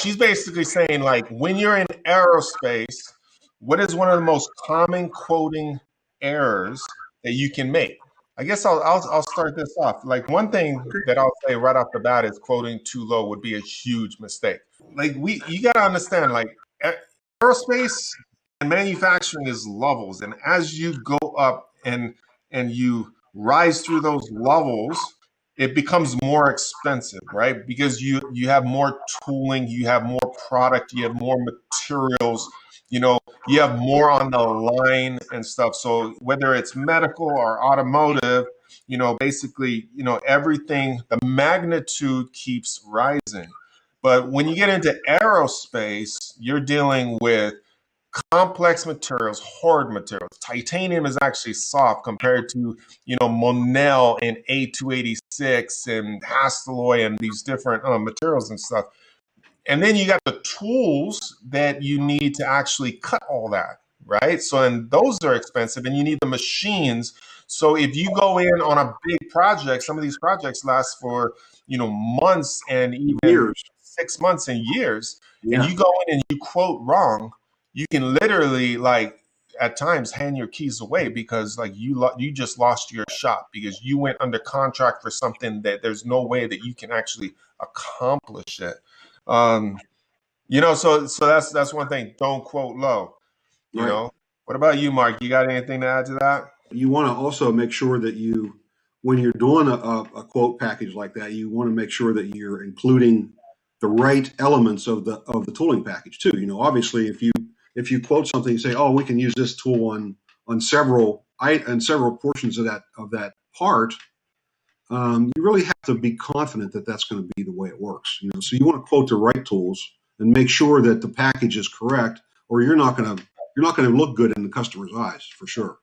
she's basically saying, like, when you're in aerospace, what is one of the most common quoting errors that you can make? I guess I'll start this off. Like, one thing that I'll say right off the bat is quoting too low would be a huge mistake. Like, you got to understand, like, aerospace and manufacturing is levels, and as you go up and you rise through those levels, it becomes more expensive, right? Because you have more tooling, you have more product, you have more materials, you have more on the line and stuff. So whether it's medical or automotive, basically, everything, the magnitude keeps rising. But when you get into aerospace, you're dealing with complex materials, hard materials. Titanium is actually soft compared to, Monel and A286 and Hastelloy and these different materials and stuff. And then you got the tools that you need to actually cut all that, right? So, and those are expensive, and you need the machines. So if you go in on a big project, some of these projects last for, months and even Years. 6 months and years, and Yeah. you go in and you quote wrong, you can literally, like, at times hand your keys away because, like, you just lost your shop because you went under contract for something that there's no way that you can actually accomplish it. Um, so that's one thing. Don't quote low. Right. What about you, Mark? You got anything to add to that? You want to also make sure that when you're doing a quote package like that, you want to make sure that you're including the right elements of the tooling package too. Obviously, if you quote something and say, "Oh, we can use this tool on several portions of that part," you really have to be confident that that's going to be the way it works. So you want to quote the right tools and make sure that the package is correct, or you're not going to look good in the customer's eyes for sure.